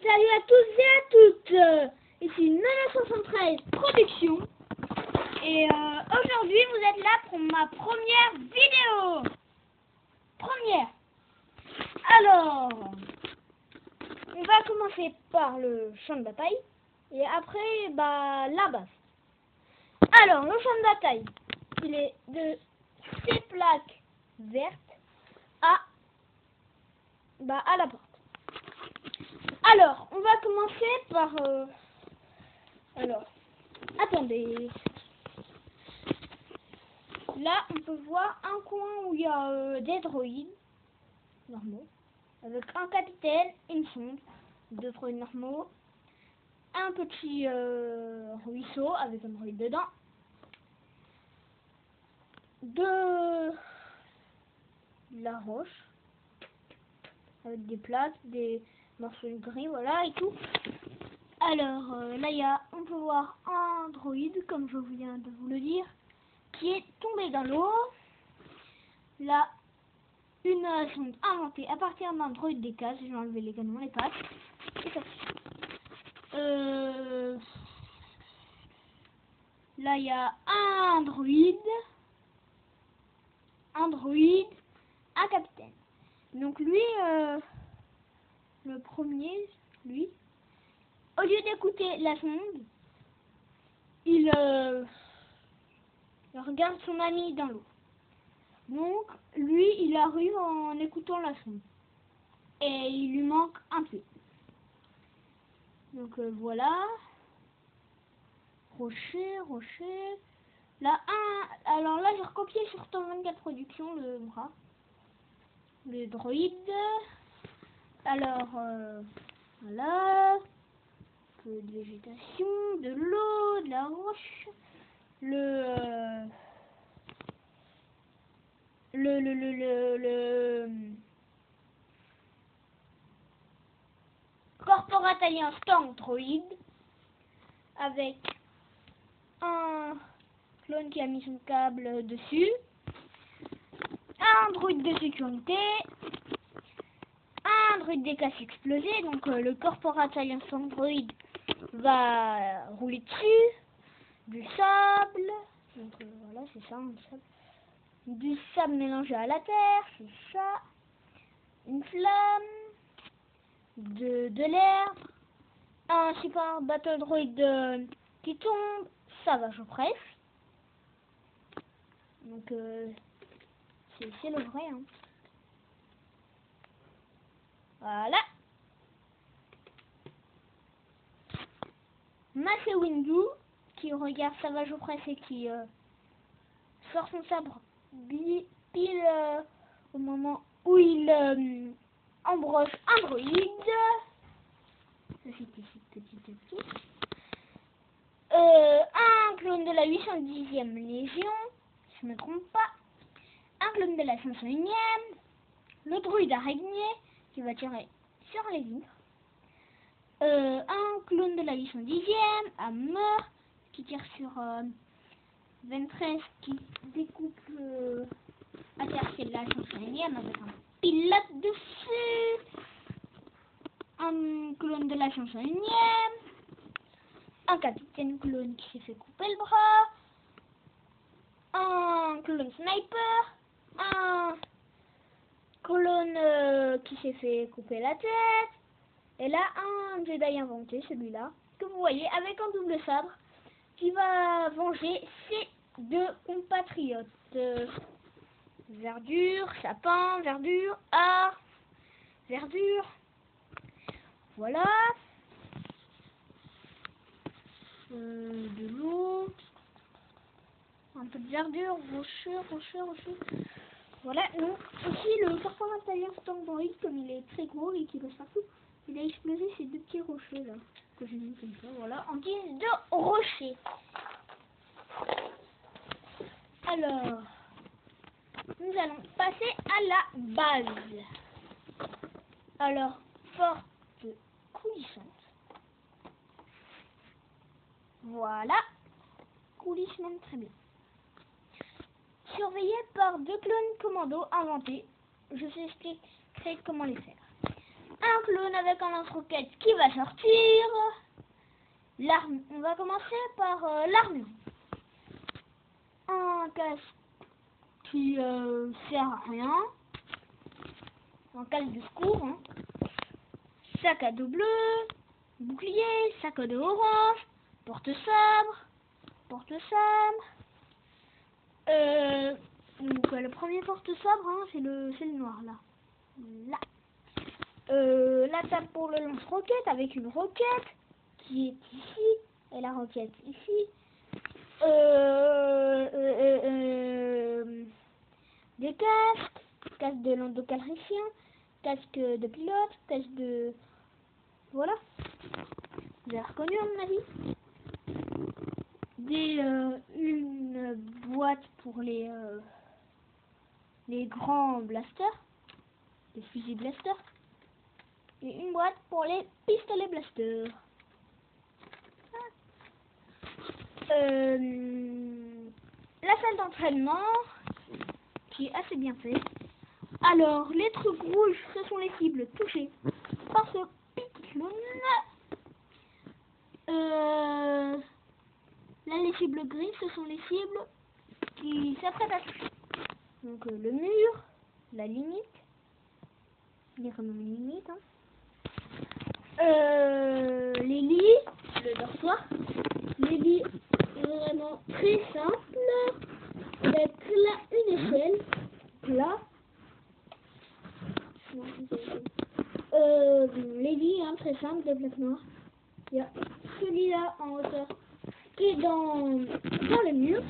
Salut à tous et à toutes, ici Nana73 Production et aujourd'hui vous êtes là pour ma première vidéo. Alors, on va commencer par le champ de bataille et après la base. Alors, le champ de bataille, il est de 6 plaques vertes à la porte. Alors, on va commencer par... attendez. Là, on peut voir un coin où il y a des droïdes normaux, avec un capitaine, une sonde, 2 droïdes normaux, un petit ruisseau avec un droïde dedans, 2 la roche, avec des plaques, des morceaux de gris, voilà, et tout. Alors, là, on peut voir un droïde, comme je viens de vous le dire, qui est tombé dans l'eau. Là, une sonde inventée à partir d'un droïde des cases. J'ai enlevé les canons, les pattes. Et ça. Là, il y a un droïde, un capitaine. Donc lui, le premier, lui, au lieu d'écouter la sonde, il regarde son ami dans l'eau. Donc, lui, il arrive en écoutant la sonde. Et il lui manque un pied. Donc, voilà. Rocher. Là, alors là, j'ai recopié sur Tom 24 Productions le bras. Le droïde. Alors, voilà. Un peu de végétation, de l'eau, de la roche. Le corporate alliance tank droïde avec un clone qui a mis son câble dessus, un droïde de sécurité, un droïde des classes explosées, donc le corporate alliance tank droïde va rouler dessus, du sable, donc voilà, c'est ça, du sable mélangé à la terre, c'est ça, une flamme, de l'air, un super battle droid qui tombe, ça va, je presse. Donc c'est le vrai, hein. Voilà. Mace Windu qui regarde Savage je presse et qui sort son sabre pile au moment où il embroche un droïde. Petit. Un clone de la 810e Légion, si je ne me trompe pas. Un clone de la 501e. Le druide araignée qui va tirer sur les vitres. Un clone de la 810e à mort qui tire sur 23 qui découpe à terre de la 501e avec un pilote dessus. Un clone de la 501e. Un capitaine clone qui s'est fait couper le bras. Un clone sniper. Un clone qui s'est fait couper la tête. Et là, un Jedi inventé, celui-là, que vous voyez, avec un double sabre, qui va venger ses 2 compatriotes. Verdure, sapin, verdure, art, verdure. Voilà. De l'eau. Un peu de verdure, rocheux. Voilà, donc aussi le corporate alliance tank droïde, comme il est très gros et qu'il passe partout, il a explosé ces 2 petits rochers là, que j'ai mis comme ça, voilà, en guise de rocher. Alors, nous allons passer à la base. Alors, porte coulissante. Voilà, coulissante, très bien. Surveillé par 2 clones commando inventés. Je vous expliquerai comment les faire. un clone avec un lance-roquette qui va sortir. On va commencer par l'armure. Un casque qui sert à rien. Un casque de secours. Hein. Sac à dos bleu. Bouclier. Sac à dos orange. Porte-sabre. Porte-sabre. Donc le premier porte-sabre, hein, c'est le noir là. Là. La table pour le lance-roquette avec une roquette qui est ici et la roquette ici. Des casques, casque de landocalricien, casque de pilote, casque de... Voilà. Vous avez reconnu à mon avis. Une boîte pour les grands blasters, les fusils blasters. Et une boîte pour les pistolets blasters. La salle d'entraînement qui est assez bien faite. Alors, les trucs rouges, ce sont les cibles touchées par ce petit clown. Là, les cibles grises, ce sont les cibles qui s'apprêtent à toucher. Donc, le mur, la limite. Il y a quand même une limite. Hein. Les lits, le dortoir. Les lits vraiment très simples. Avec là une échelle. Là. Les lits hein, très simples de plaques noires. Il y a celui-là en hauteur qui est dans les murs.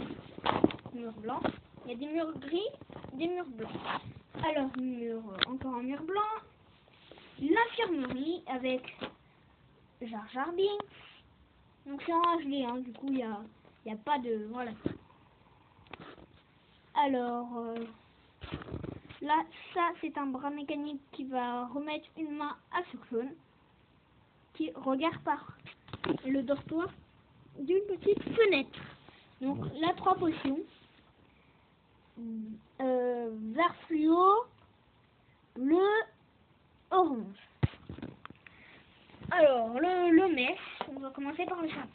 Mur blanc. Il y a des murs gris, des murs blancs. Alors, encore un mur blanc. L'infirmerie avec Jar Jar Binks. Donc c'est en HD, hein, du coup il y a pas de... Voilà. Alors, là, ça c'est un bras mécanique qui va remettre une main à ce clone. Qui regarde par le dortoir d'une petite fenêtre. Donc là, 3 potions. Vert fluo, bleu, orange. Alors, le mesh, on va commencer par le chat.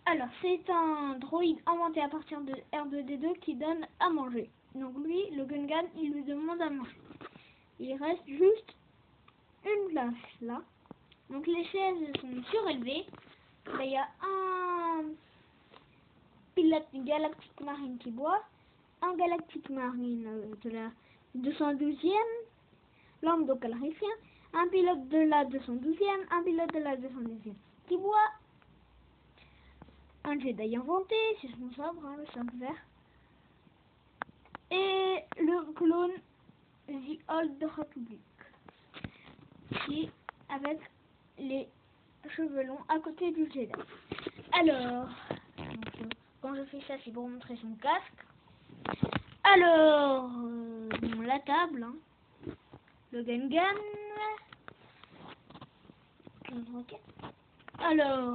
Alors, c'est un droïde inventé à partir de R2D2 qui donne à manger. Donc lui, le Gungan, il lui demande à manger. Il reste juste une place là. Donc les chaises sont surélevées. Là, il y a un pilote galactique marine qui boit, un galactique marine de la 212e, landocalricien, un pilote de la 212e, un pilote de la 212e qui boit, un Jedi inventé, c'est son sabre, hein, le sabre vert, et le clone The Old Republic, qui est avec les cheveux longs à côté du Jedi. Alors, donc, quand je fais ça, c'est pour montrer son casque. Alors, la table, hein, le Gungan. Alors,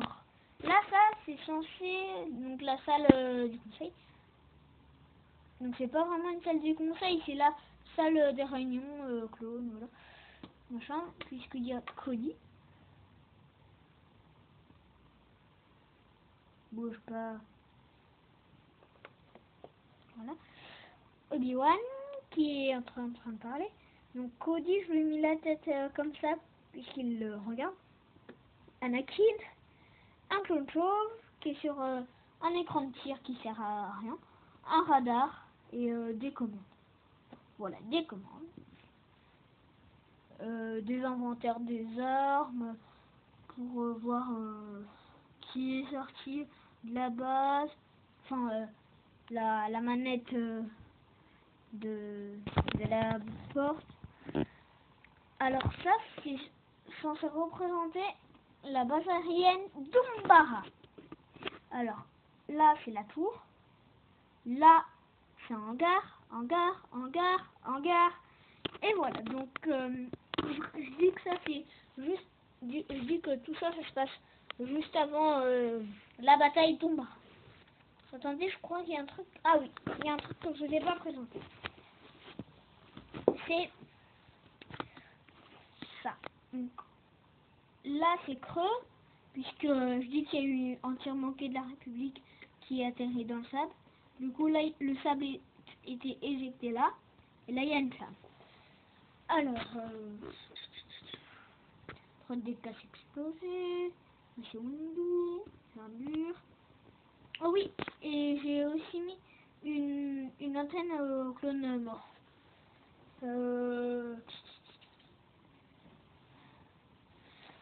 là, ça, c'est censé, donc la salle du conseil. Donc, c'est pas vraiment une salle du conseil, c'est la salle des réunions, clone, voilà, machin, puisqu'il y a Cody. Bouge pas. Voilà. Obi-Wan qui est en train de parler. Donc Cody, je lui ai mis la tête comme ça puisqu'il le regarde. Anakin, un clone chauve qui est sur un écran de tir qui sert à rien, un radar et des commandes. Voilà, des commandes. Des inventaires des armes pour voir qui est sorti de la base. Enfin, la manette de la porte. Alors ça, c'est censé représenter la base aérienne d'Umbara. Alors, là, c'est la tour. Là, c'est un hangar, hangar, hangar, hangar. Et voilà, donc, je dis que ça, c'est juste... Je dis que tout ça, ça se passe juste avant la bataille d'Umbara. Attendez, je crois qu'il y a un truc... Ah oui, il y a un truc que je ne vous ai pas présenté. C'est ça. Donc là c'est creux, puisque je dis qu'il y a eu un tir manqué de la République qui est atterri dans le sable. Du coup là le sable était éjecté là, et là il y a une flamme. Alors, des cases explosées, c'est Windu, c'est un mur. Oh oui, et j'ai aussi mis une antenne au clone mort.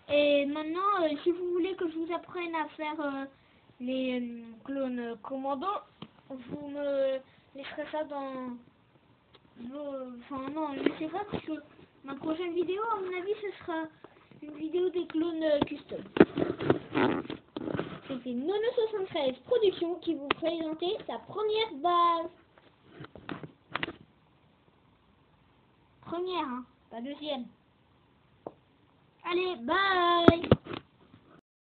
Et maintenant, si vous voulez que je vous apprenne à faire les clones commando, vous me laisserez ça dans vos... Enfin non, je sais pas, parce que ma prochaine vidéo, à mon avis, ce sera une vidéo des clones custom. C'était Nono73 Productions qui vous présentait sa première base. Première, hein, pas deuxième. Allez, bye!